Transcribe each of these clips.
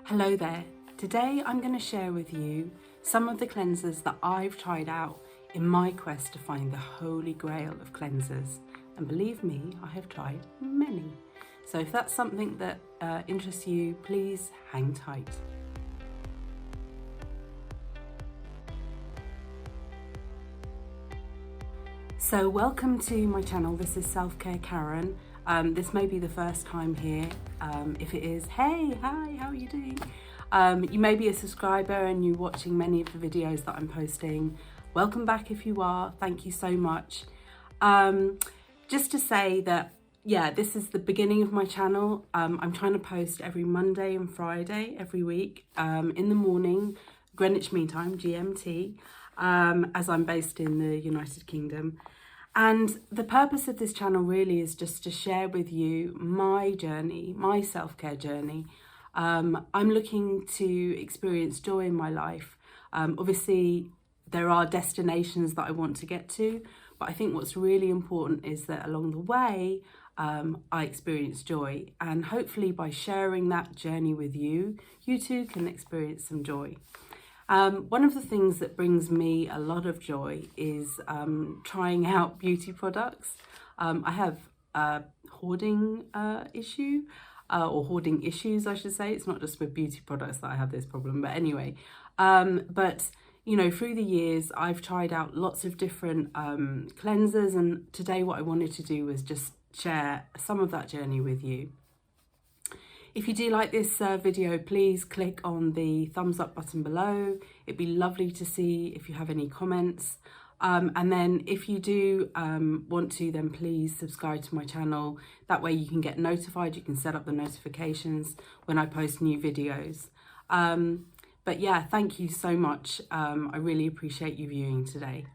Hello there. Today I'm going to share with you some of the cleansers that I've tried out in my quest to find the Holy Grail of cleansers. And believe me, I have tried many. So if that's something that interests you, please hang tight. So welcome to my channel. This is Selfcare Karen. This may be the first time here. If it is, hey, hi, how are you doing? You may be a subscriber and you're watching many of the videos that I'm posting. Welcome back if you are. Thank you so much. Just to say that, yeah, this is the beginning of my channel. I'm trying to post every Monday and Friday every week in the morning, Greenwich Mean Time, GMT, as I'm based in the United Kingdom. And the purpose of this channel really is just to share with you my journey, my self-care journey. I'm looking to experience joy in my life. Obviously, there are destinations that I want to get to, but I think what's really important is that along the way, I experience joy. And hopefully by sharing that journey with you, you too can experience some joy. One of the things that brings me a lot of joy is trying out beauty products. I have a hoarding issue, or hoarding issues, I should say. It's not just with beauty products that I have this problem, but anyway. But you know, through the years, I've tried out lots of different cleansers, and today what I wanted to do was just share some of that journey with you. If you do like this video, please click on the thumbs up button below. It'd be lovely to see if you have any comments. And then if you do want to, then please subscribe to my channel. That way you can get notified. You can set up the notifications when I post new videos. But yeah, thank you so much. I really appreciate you viewing today.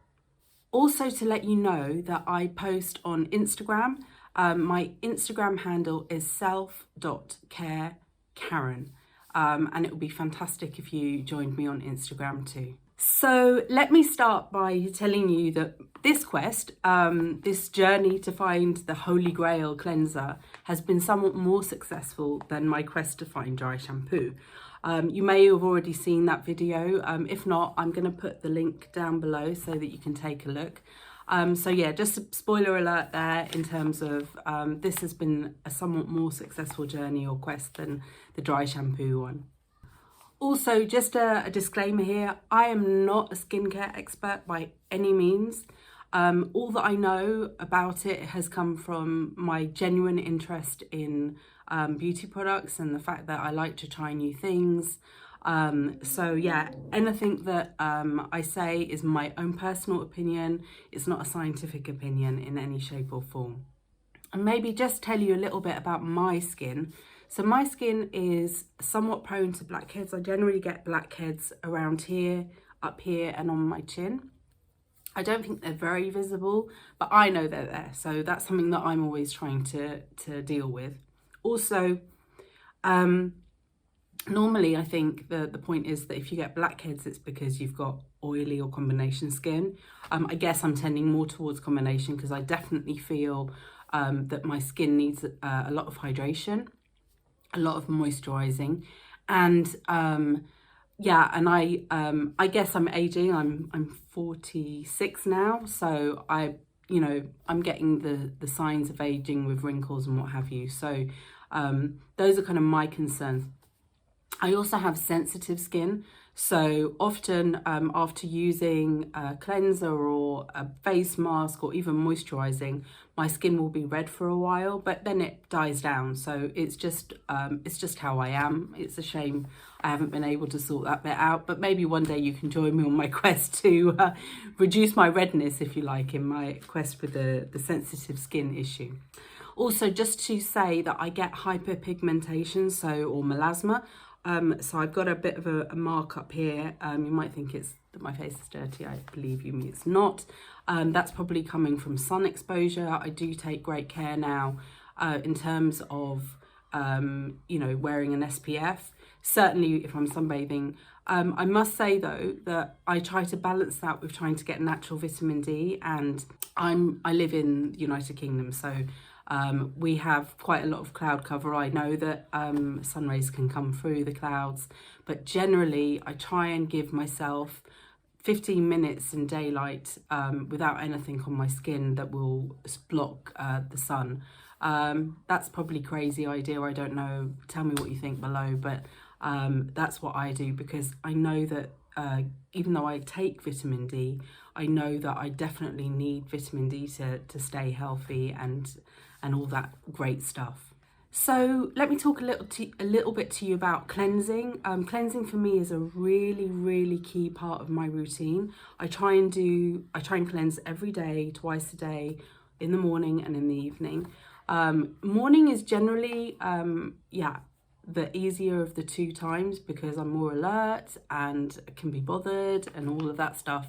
Also to let you know that I post on Instagram. My Instagram handle is self.carekaren, and it would be fantastic if you joined me on Instagram too. So let me start by telling you that this quest, this journey to find the Holy Grail cleanser has been somewhat more successful than my quest to find dry shampoo. You may have already seen that video. If not, I'm going to put the link down below so that you can take a look. So yeah, just a spoiler alert there in terms of this has been a somewhat more successful journey or quest than the dry shampoo one. Also, just a disclaimer here, I am not a skincare expert by any means. All that I know about it has come from my genuine interest in beauty products and the fact that I like to try new things. So yeah, anything that I say is my own personal opinion. It's not a scientific opinion in any shape or form. And maybe just tell you a little bit about my skin. So my skin is somewhat prone to blackheads. I generally get blackheads around here, up here, and on my chin. I don't think they're very visible, but I know they're there. So that's something that I'm always trying to deal with. Also, normally, I think the point is that if you get blackheads, it's because you've got oily or combination skin. I guess I'm tending more towards combination because I definitely feel that my skin needs a lot of hydration, a lot of moisturizing, and yeah, and I guess I'm aging. I'm 46 now, so I'm getting the signs of aging with wrinkles and what have you. So those are kind of my concerns. I also have sensitive skin, so often after using a cleanser or a face mask or even moisturizing, my skin will be red for a while, but then it dies down. So it's just how I am. It's a shame I haven't been able to sort that bit out, but maybe one day you can join me on my quest to reduce my redness, if you like, in my quest with the sensitive skin issue. Also, just to say that I get hyperpigmentation, or melasma. So I've got a bit of a mark up here. You might think it's that my face is dirty. I believe you, it's not. That's probably coming from sun exposure. I do take great care now in terms of, wearing an SPF. Certainly if I'm sunbathing. I must say though that I try to balance that with trying to get natural vitamin D, and I live in the United Kingdom, so We have quite a lot of cloud cover. I know that sun rays can come through the clouds, but generally I try and give myself 15 minutes in daylight without anything on my skin that will block the sun. That's probably a crazy idea, I don't know, tell me what you think below, but that's what I do, because I know that even though I take vitamin D, I know that I definitely need vitamin D to stay healthy and all that great stuff. So let me talk a little bit to you about cleansing. Cleansing for me is a really key part of my routine. I try and cleanse every day, twice a day, in the morning and in the evening. Morning is generally, the easier of the two times, because I'm more alert and can be bothered and all of that stuff.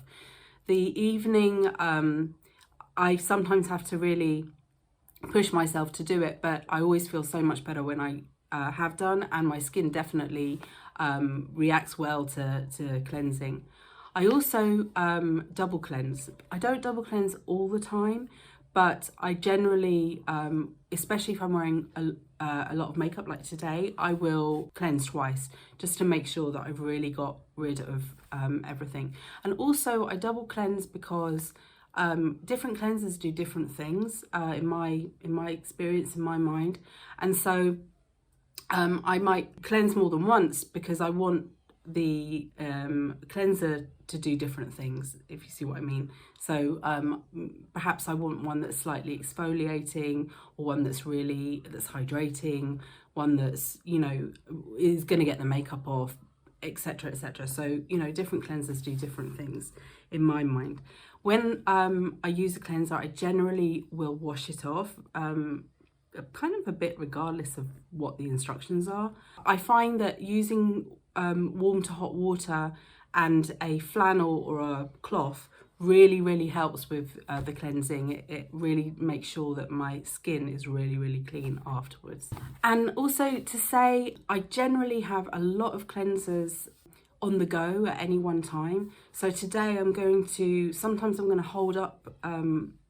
The evening, I sometimes have to really push myself to do it, but I always feel so much better when I have done, and my skin definitely reacts well to cleansing. I also double cleanse. I don't double cleanse all the time, but I generally, especially if I'm wearing a lot of makeup like today, I will cleanse twice just to make sure that I've really got rid of everything. And also I double cleanse because different cleansers do different things in my experience, in my mind. And so I might cleanse more than once because I want the cleanser to do different things, if you see what I mean. So perhaps I want one that's slightly exfoliating, or one that's hydrating, one that's, you know, is going to get the makeup off, etc, etc. So, you know, different cleansers do different things in my mind. When I use a cleanser, I generally will wash it off, kind of a bit regardless of what the instructions are. I find that using warm to hot water and a flannel or a cloth really helps with the cleansing. It really makes sure that my skin is really clean afterwards. And also to say, I generally have a lot of cleansers on the go at any one time. So today sometimes I'm going to hold up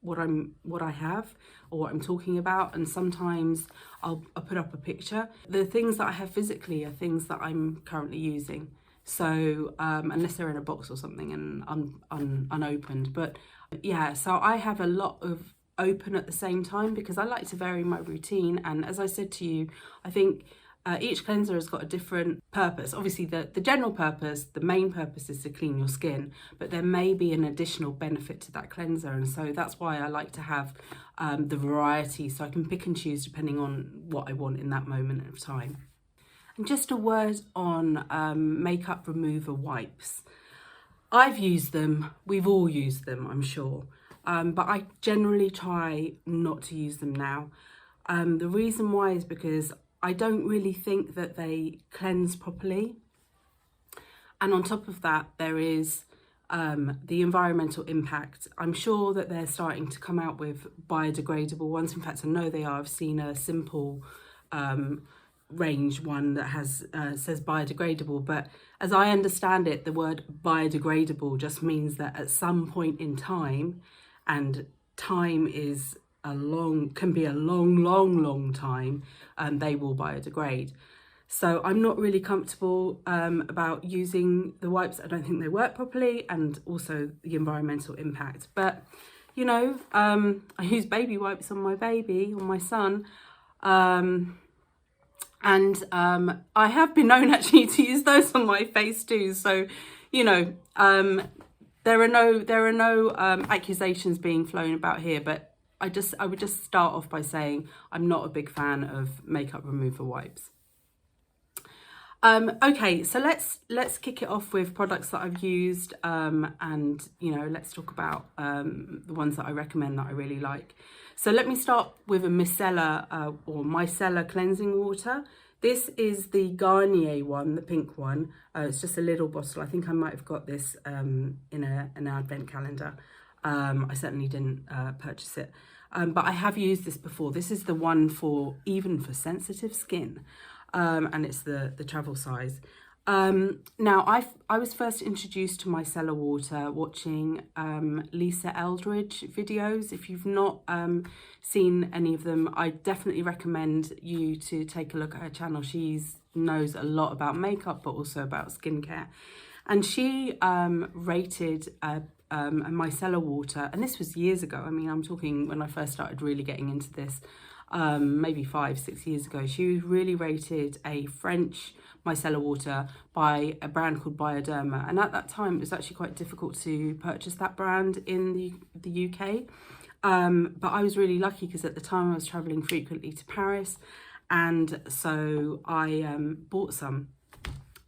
what I have or what I'm talking about, and sometimes I'll put up a picture. The things that I have physically are things that I'm currently using. So unless they're in a box or something and unopened, but yeah, so I have a lot of open at the same time because I like to vary my routine. And as I said to you, I think each cleanser has got a different purpose. Obviously the general purpose, the main purpose is to clean your skin, but there may be an additional benefit to that cleanser. And so that's why I like to have the variety, so I can pick and choose depending on what I want in that moment of time. And just a word on makeup remover wipes. I've used them, we've all used them, I'm sure, but I generally try not to use them now. The reason why is because I don't really think that they cleanse properly. And on top of that, there is the environmental impact. I'm sure that they're starting to come out with biodegradable ones. In fact, I know they are. I've seen a simple range one that says biodegradable, but as I understand it, the word biodegradable just means that at some point in time, and time is can be a long time, they will biodegrade. So I'm not really comfortable about using the wipes. I don't think they work properly, and also the environmental impact. But you know, I use baby wipes on my baby, on my son, and I have been known actually to use those on my face too. So, you know, there are no accusations being flown about here, but I would just start off by saying I'm not a big fan of makeup remover wipes. Okay, so let's kick it off with products that I've used, and you know, let's talk about the ones that I recommend that I really like. So let me start with a micellar cleansing water. This is the Garnier one, the pink one. It's just a little bottle. I think I might have got this in an advent calendar. I certainly didn't purchase it, but I have used this before. This is the one for sensitive skin, and it's the travel size. Now, I was first introduced to micellar water watching Lisa Eldridge videos. If you've not seen any of them, I definitely recommend you to take a look at her channel. She knows a lot about makeup, but also about skincare. And she rated a micellar water, and this was years ago. I mean, I'm talking when I first started really getting into this, maybe 5-6 years ago. She really rated a French micellar water by a brand called Bioderma, and at that time it was actually quite difficult to purchase that brand in the UK, but I was really lucky because at the time I was traveling frequently to Paris, and so I bought some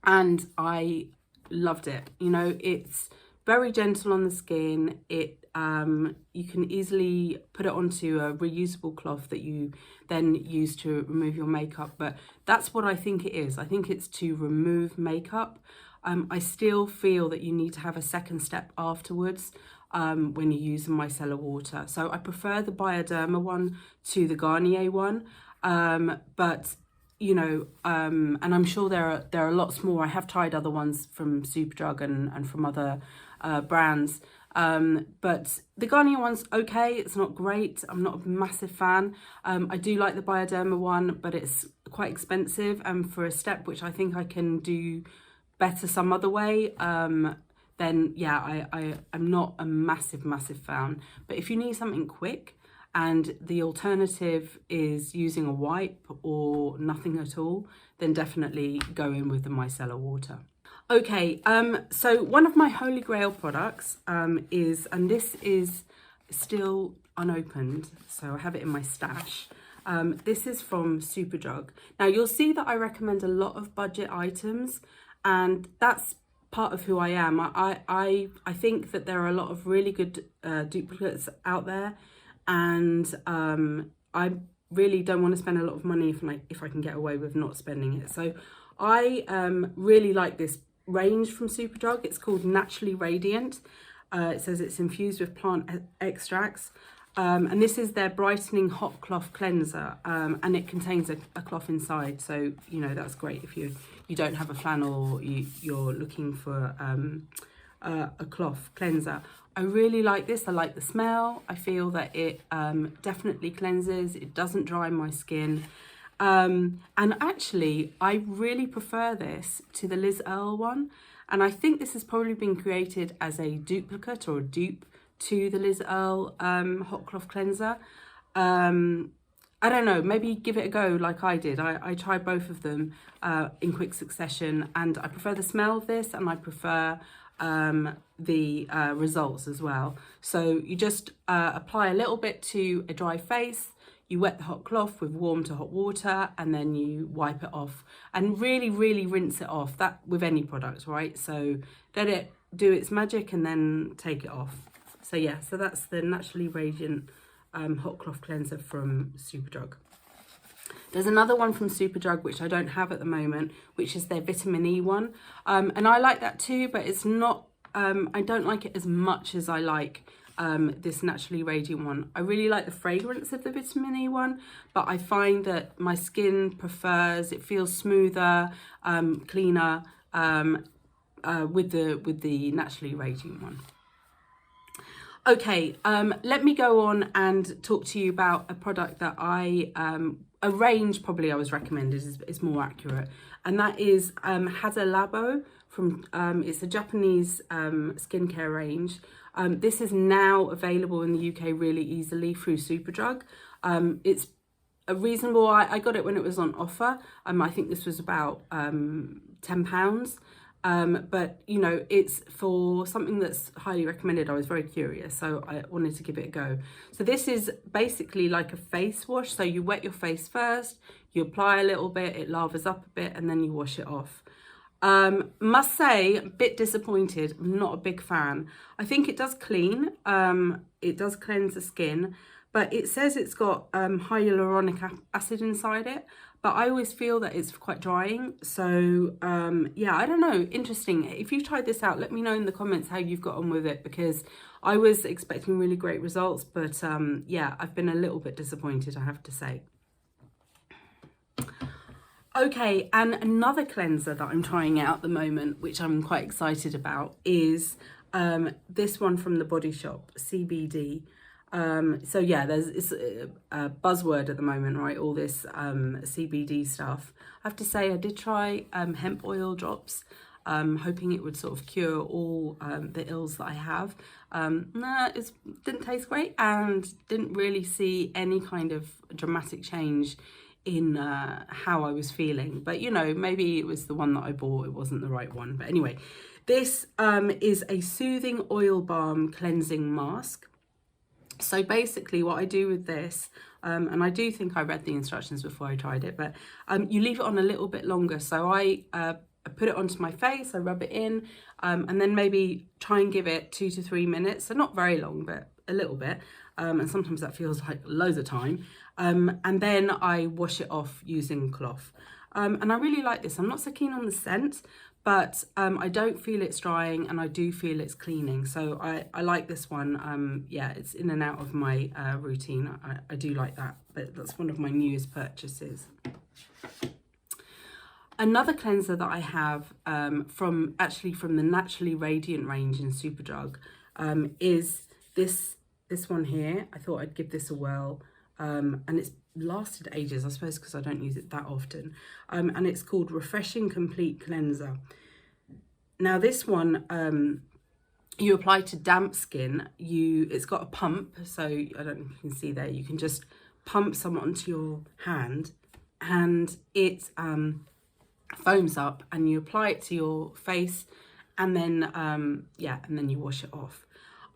and I loved it. You know, it's very gentle on the skin. You can easily put it onto a reusable cloth that you then use to remove your makeup, but that's what I think it is. I think it's to remove makeup. I still feel that you need to have a second step afterwards when you use micellar water. So I prefer the Bioderma one to the Garnier one, but you know, and I'm sure there are lots more. I have tried other ones from Superdrug and from other brands, but the Garnier one's okay. It's not great. I'm not a massive fan. I do like the Bioderma one, but it's quite expensive, and for a step which I think I can do better some other way, then yeah, I'm not a massive fan. But if you need something quick and the alternative is using a wipe or nothing at all, then definitely go in with the micellar water. Okay, so one of my Holy Grail products is, and this is still unopened, so I have it in my stash. This is from Superdrug. Now you'll see that I recommend a lot of budget items, and that's part of who I am. I think that there are a lot of really good duplicates out there, and I really don't want to spend a lot of money if I can get away with not spending it. So I really like this range from Superdrug. It's called Naturally Radiant. It says it's infused with plant extracts, and this is their brightening hot cloth cleanser, and it contains a cloth inside, so you know that's great if you don't have a flannel or you're looking for a cloth cleanser. I really like this. I like the smell. I feel that it definitely cleanses. It doesn't dry my skin. And actually, I really prefer this to the Liz Earle one. And I think this has probably been created as a duplicate or a dupe to the Liz Earle hot cloth cleanser. I don't know, maybe give it a go like I did. I tried both of them in quick succession, and I prefer the smell of this, and I prefer the results as well. So you just apply a little bit to a dry face, you wet the hot cloth with warm to hot water, and then you wipe it off and really rinse it off. That with any product, right? So let it do its magic and then take it off. So yeah, so that's the Naturally Radiant hot cloth cleanser from Superdrug. There's another one from Superdrug which I don't have at the moment, which is their Vitamin E one, and I like that too, but it's not I don't like it as much as I like this Naturally Radiant one. I really like the fragrance of the Vitamin E one, but I find that my skin prefers, it feels smoother, cleaner with the Naturally Radiant one. Okay, let me go on and talk to you about a product that a range probably I was recommended is more accurate, and that is Hada Labo from, it's a Japanese skincare range. This is now available in the UK really easily through Superdrug. It's a reasonable, I got it when it was on offer. I think this was about £10. But you know, it's for something that's highly recommended. I was very curious, so I wanted to give it a go. So this is basically like a face wash. So you wet your face first, you apply a little bit, it lavers up a bit, and then you wash it off. Must say, a bit disappointed. I'm not a big fan. I think it does clean, it does cleanse the skin, but it says it's got hyaluronic acid inside it, but I always feel that it's quite drying. So yeah, I don't know, interesting. If you've tried this out, let me know in the comments how you've got on with it, because I was expecting really great results, but yeah, I've been a little bit disappointed, I have to say. Okay, and another cleanser that I'm trying out at the moment, which I'm quite excited about, is this one from the Body Shop CBD. So yeah, it's a buzzword at the moment, right? All this CBD stuff. I have to say, I did try hemp oil drops, hoping it would sort of cure all the ills that I have. Nah, it didn't taste great and didn't really see any kind of dramatic change in how I was feeling. But you know, maybe it was the one that I bought, it wasn't the right one. But anyway, this is a soothing oil balm cleansing mask. So basically what I do with this, and I do think I read the instructions before I tried it, but you leave it on a little bit longer. So I put it onto my face, I rub it in, and then maybe try and give it 2 to 3 minutes. So not very long, but a little bit. And sometimes that feels like loads of time. And then I wash it off using cloth. And I really like this. I'm not so keen on the scent, but I don't feel it's drying and I do feel it's cleaning. So I like this one. Yeah, it's in and out of my routine. I do like that, but that's one of my newest purchases. Another cleanser that I have from the Naturally Radiant range in Superdrug is this one here. I thought I'd give this a whirl, and it's lasted ages, I suppose, because I don't use it that often. And it's called Refreshing Complete Cleanser. Now this one, you apply to damp skin. It's got a pump, so I don't know if you can see there. You can just pump some onto your hand, and it foams up, and you apply it to your face, and then yeah, and then you wash it off.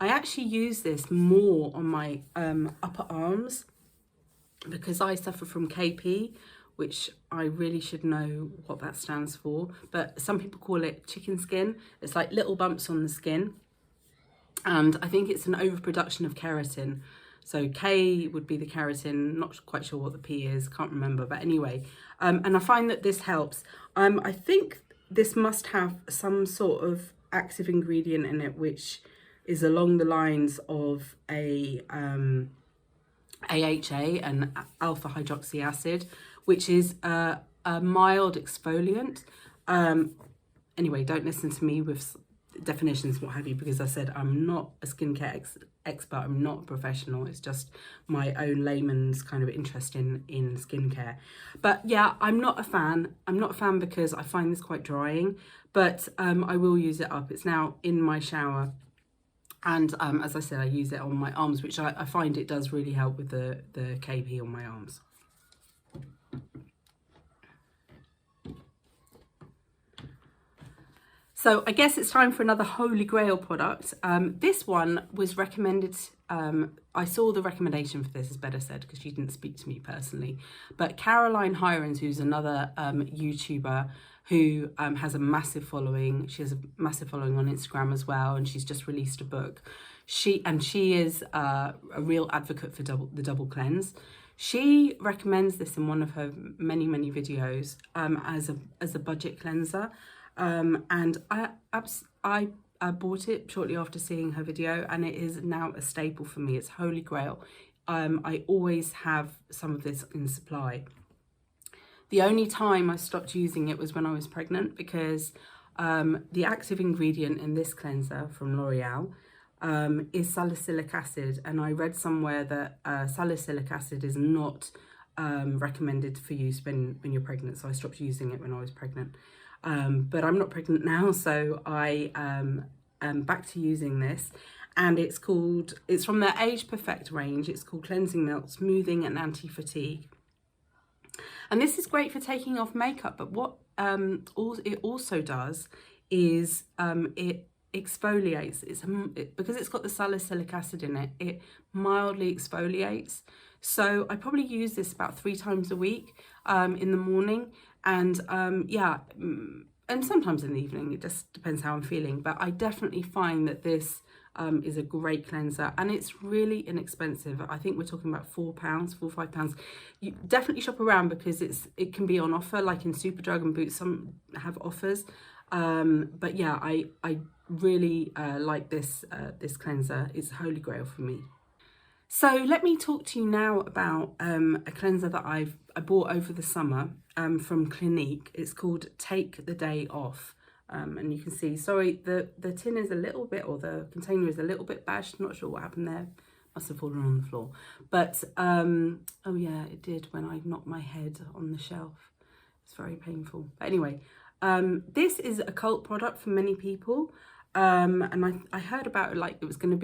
I actually use this more on my upper arms because I suffer from KP, which I really should know what that stands for, but some people call it chicken skin. It's like little bumps on the skin, and I think it's an overproduction of keratin. So K would be the keratin, not quite sure what the P is, can't remember, but anyway. And I find that this helps. I think this must have some sort of active ingredient in it, which is along the lines of a AHA, and alpha hydroxy acid, which is a mild exfoliant. Anyway, don't listen to me with definitions, what have you, because I said I'm not a skincare expert, I'm not a professional, it's just my own layman's kind of interest in skincare. But yeah, I'm not a fan because I find this quite drying, but I will use it up. It's now in my shower, and as I said, I use it on my arms, which I find it does really help with the KP on my arms. So I guess it's time for another Holy Grail product. This one was recommended, I saw the recommendation for this, is better said, because she didn't speak to me personally. But Caroline Hirons, who's another YouTuber who has a massive following. She has a massive following on Instagram as well, and she's just released a book. She is a real advocate for the double cleanse. She recommends this in one of her many videos as a budget cleanser. And I bought it shortly after seeing her video, and it is now a staple for me. It's Holy Grail. I always have some of this in supply. The only time I stopped using it was when I was pregnant, because the active ingredient in this cleanser from L'Oreal is salicylic acid, and I read somewhere that salicylic acid is not recommended for use when you're pregnant, so I stopped using it when I was pregnant. But I'm not pregnant now, so I am back to using this, and it's from their Age Perfect range. It's called Cleansing Milk, Smoothing and Anti-Fatigue. And this is great for taking off makeup, but what it also does is it exfoliates. Because it's got the salicylic acid in it, it mildly exfoliates. So I probably use this about 3 times a week in the morning, and yeah, and sometimes in the evening. It just depends how I'm feeling. But I definitely find that this is a great cleanser, and it's really inexpensive. I think we're talking about £4, £4 or £5. You definitely shop around, because it can be on offer, like in Superdrug and Boots, some have offers. But yeah, I really like this cleanser. It's Holy Grail for me. So let me talk to you now about a cleanser that I bought over the summer from Clinique. It's called Take the Day Off. And you can see, sorry, the tin is a little bit, or the container is a little bit bashed. Not sure what happened there. Must have fallen on the floor. But, oh yeah, it did when I knocked my head on the shelf. It's very painful. But anyway, this is a cult product for many people. And I heard about it like it was going to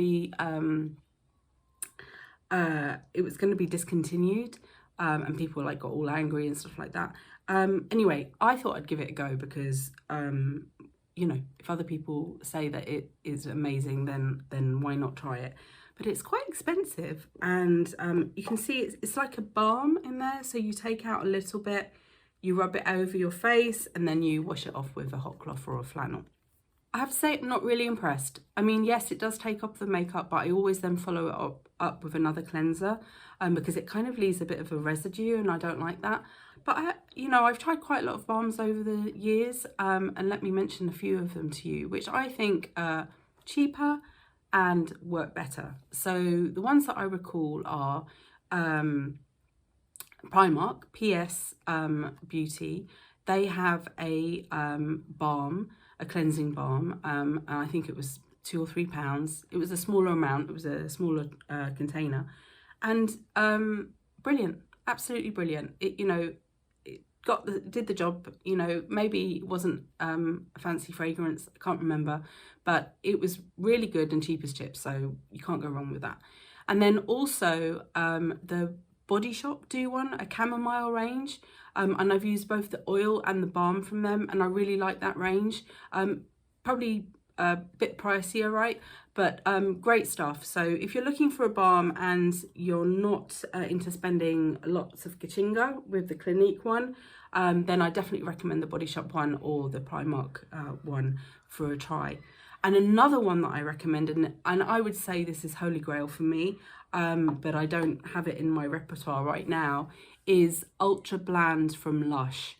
be discontinued, and people like got all angry and stuff like that. Anyway, I thought I'd give it a go because you know, if other people say that it is amazing, then why not try it? But it's quite expensive, and you can see it's like a balm in there. So you take out a little bit, you rub it over your face, and then you wash it off with a hot cloth or a flannel. I have to say, I'm not really impressed. I mean, yes, it does take off the makeup, but I always then follow it up with another cleanser because it kind of leaves a bit of a residue, and I don't like that. But, you know, I've tried quite a lot of balms over the years, and let me mention a few of them to you, which I think are cheaper and work better. So the ones that I recall are Primark PS Beauty. They have a balm, a cleansing balm, and I think it was £2 or £3. It was a smaller amount, it was a smaller container, and brilliant, absolutely brilliant. It, you know, it did the job. You know, maybe it wasn't a fancy fragrance, I can't remember, but it was really good and cheap as chips, so you can't go wrong with that. And then also the Body Shop do one, a chamomile range, and I've used both the oil and the balm from them, and I really like that range. Probably a bit pricier, right? But great stuff. So if you're looking for a balm and you're not into spending lots of kachinga with the Clinique one, then I definitely recommend the Body Shop one or the Primark one for a try. And another one that I recommend, and I would say this is Holy Grail for me, but I don't have it in my repertoire right now, is Ultrabland from Lush.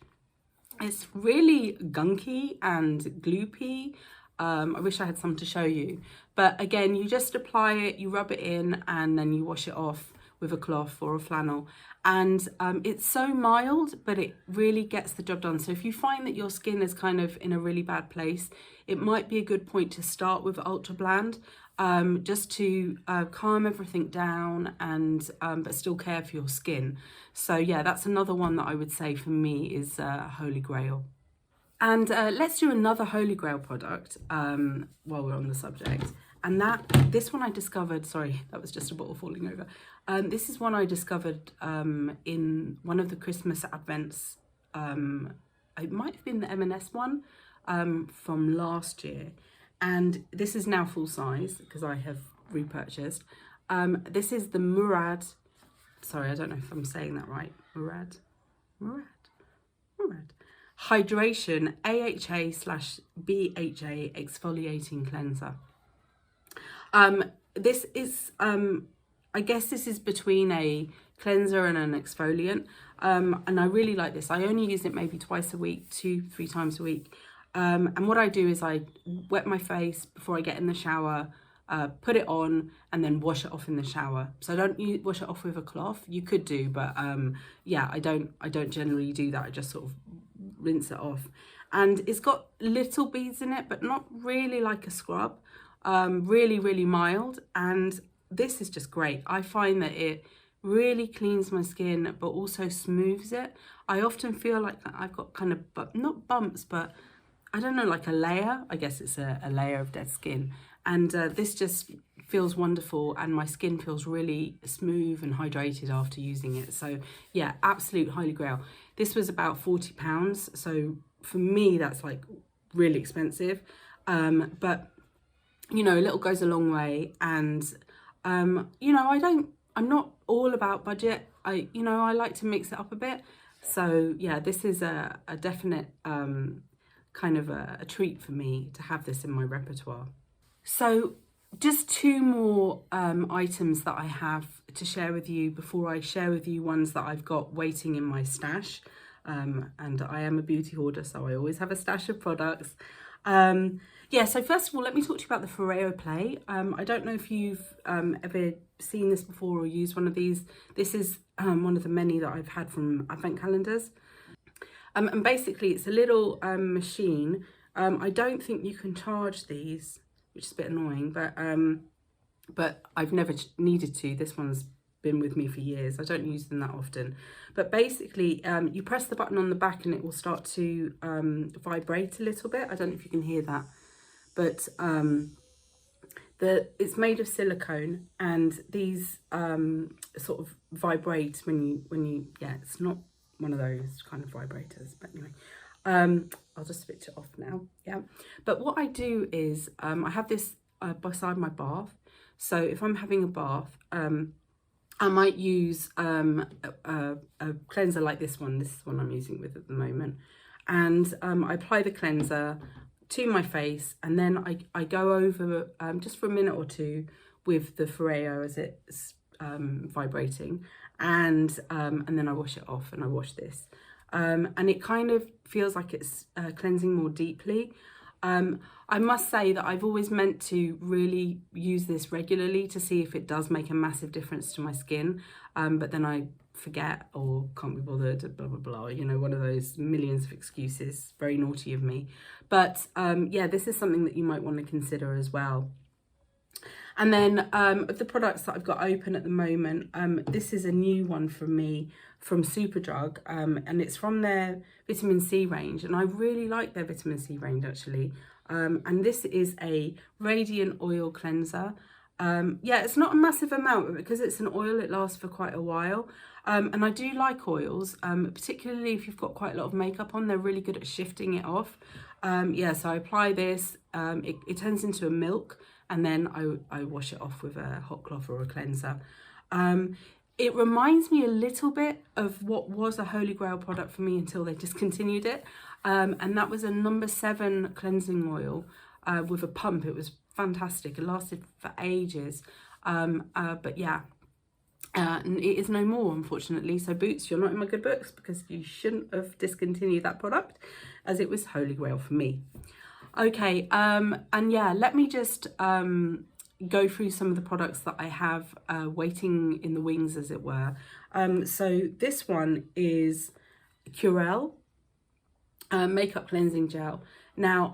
It's really gunky and gloopy. I wish I had some to show you. But again, you just apply it, you rub it in, and then you wash it off with a cloth or a flannel. And it's so mild, but it really gets the job done. So if you find that your skin is kind of in a really bad place, it might be a good point to start with Ultrabland, just to calm everything down and but still care for your skin. So yeah, that's another one that I would say for me is Holy Grail. And let's do another Holy Grail product while we're on the subject. And this one I discovered, sorry, that was just a bottle falling over. This is one I discovered in one of the Christmas advents. It might have been the M&S one from last year. And this is now full size because I have repurchased. This is the Murad, sorry, I don't know if I'm saying that right. Murad. Hydration AHA/BHA exfoliating cleanser. This is, I guess this is between a cleanser and an exfoliant. And I really like this. I only use it maybe twice a week, 2-3 times a week. And what I do is I wet my face before I get in the shower, put it on, and then wash it off in the shower. So I don't wash it off with a cloth. You could do, but yeah, I don't generally do that. I just sort of rinse it off. And it's got little beads in it, but not really like a scrub. Really, really mild. And this is just great. I find that it really cleans my skin, but also smooths it. I often feel like I've got kind of, not bumps, but I don't know, like a layer. I guess it's a layer of dead skin. And this just feels wonderful, and my skin feels really smooth and hydrated after using it. So yeah, absolute Holy Grail. This was about £40. So for me, that's like really expensive. But you know, a little goes a long way. And you know, I'm not all about budget. I like to mix it up a bit. So yeah, this is a definite kind of a treat for me to have this in my repertoire. So just 2 more items that I have to share with you before I share with you ones that I've got waiting in my stash. And I am a beauty hoarder, so I always have a stash of products. Yeah, so first of all, let me talk to you about the Foreo Play. I don't know if you've ever seen this before or used one of these. This is one of the many that I've had from advent calendars. And basically it's a little machine. I don't think you can charge these, which is a bit annoying, but I've never needed to. This one's been with me for years. I don't use them that often. But basically, you press the button on the back and it will start to vibrate a little bit. I don't know if you can hear that. But it's made of silicone, and these sort of vibrate when you yeah, it's not one of those kind of vibrators, but anyway. I'll just switch it off now. Yeah, but what I do is I have this beside my bath. So if I'm having a bath, I might use a cleanser like this one. This is one I'm using with at the moment. And I apply the cleanser to my face, and then I go over just for a minute or two with the Foreo as it's vibrating, and then I wash it off and I wash this. And it kind of feels like it's cleansing more deeply. I must say that I've always meant to really use this regularly to see if it does make a massive difference to my skin, but then I forget or can't be bothered, blah, blah, blah, you know, one of those millions of excuses. Very naughty of me. But yeah, this is something that you might want to consider as well. And then of the products that I've got open at the moment, this is a new one from me from Superdrug, and it's from their vitamin C range, and I really like their vitamin C range actually. And this is a radiant oil cleanser. Yeah, it's not a massive amount, but because it's an oil, it lasts for quite a while. And I do like oils, particularly if you've got quite a lot of makeup on. They're really good at shifting it off. Yeah, so I apply this, it turns into a milk, and then I wash it off with a hot cloth or a cleanser. It reminds me a little bit of what was a Holy Grail product for me until they discontinued it. And that was a No. 7 cleansing oil with a pump. It was fantastic. It lasted for ages. But yeah, and it is no more, unfortunately. So Boots, you're not in my good books because you shouldn't have discontinued that product, as it was Holy Grail for me. Okay, and yeah, let me just go through some of the products that I have waiting in the wings, as it were. So this one is Curel makeup cleansing gel. Now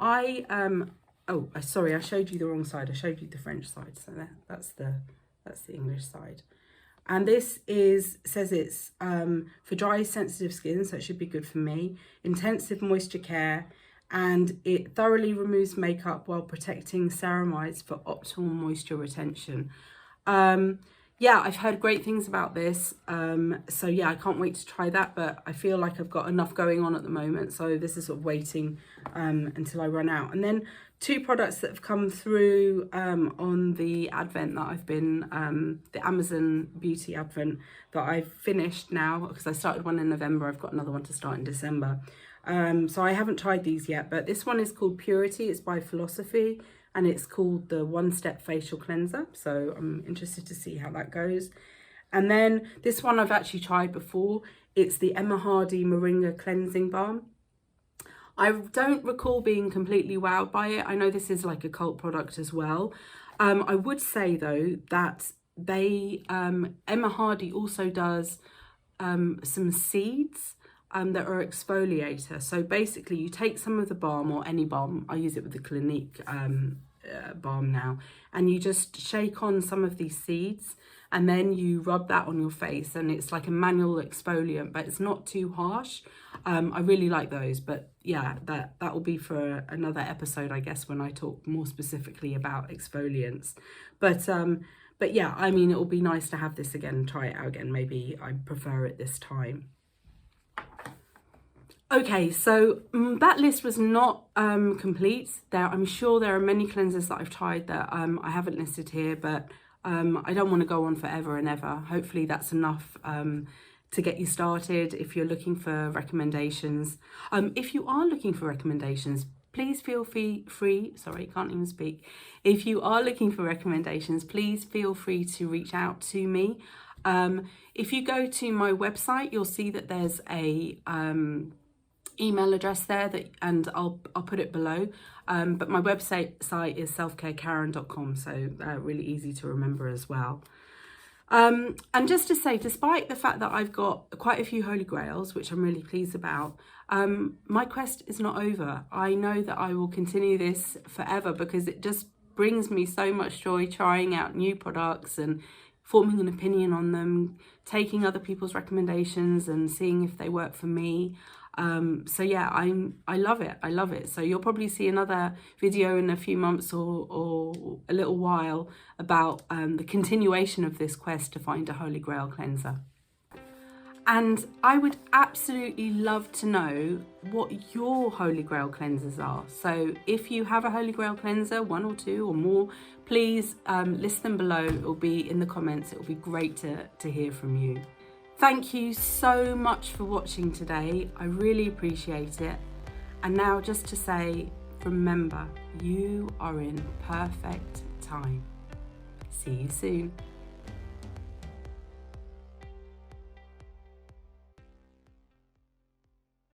oh, sorry, I showed you the wrong side. I showed you the French side, so that's the English side. And this says it's for dry, sensitive skin, so it should be good for me. Intensive moisture care, and it thoroughly removes makeup while protecting ceramides for optimal moisture retention. Yeah, I've heard great things about this. So yeah, I can't wait to try that, but I feel like I've got enough going on at the moment. So this is sort of waiting until I run out. And then two products that have come through on the advent that I've been, the Amazon Beauty advent that I've finished now, because I started one in November. I've got another one to start in December. So I haven't tried these yet, but this one is called Purity. It's by Philosophy, and it's called the One Step Facial Cleanser. So I'm interested to see how that goes. And then this one I've actually tried before. It's the Hardie Moringa Cleansing Balm. I don't recall being completely wowed by it. I know this is like a cult product as well. I would say though that Hardie also does some seeds that are exfoliator. So basically you take some of the balm, or any balm, I use it with the Clinique balm now, and you just shake on some of these seeds, and then you rub that on your face, and it's like a manual exfoliant, but it's not too harsh. I really like those, but yeah, that will be for another episode, I guess, when I talk more specifically about exfoliants. But yeah, I mean, it will be nice to have this again and try it out again. Maybe I prefer it this time. Okay, so that list was not complete. I'm sure there are many cleansers that I've tried that I haven't listed here, but I don't want to go on forever and ever. Hopefully that's enough to get you started if you're looking for recommendations. If you are looking for recommendations, please feel free, sorry, can't even speak. If you are looking for recommendations, please feel free to reach out to me. If you go to my website, you'll see that there's a email address there and I'll put it below. But my website is selfcarekaren.com, so really easy to remember as well. And just to say, despite the fact that I've got quite a few Holy Grails, which I'm really pleased about, my quest is not over. I know that I will continue this forever because it just brings me so much joy trying out new products and forming an opinion on them, taking other people's recommendations and seeing if they work for me. So yeah, I love it. I love it. So you'll probably see another video in a few months or a little while about the continuation of this quest to find a Holy Grail cleanser. And I would absolutely love to know what your Holy Grail cleansers are. So if you have a Holy Grail cleanser, 1 or 2 or more, please list them below. It will be in the comments. It will be great to hear from you. Thank you so much for watching today. I really appreciate it. And now just to say, remember, you are in perfect time. See you soon.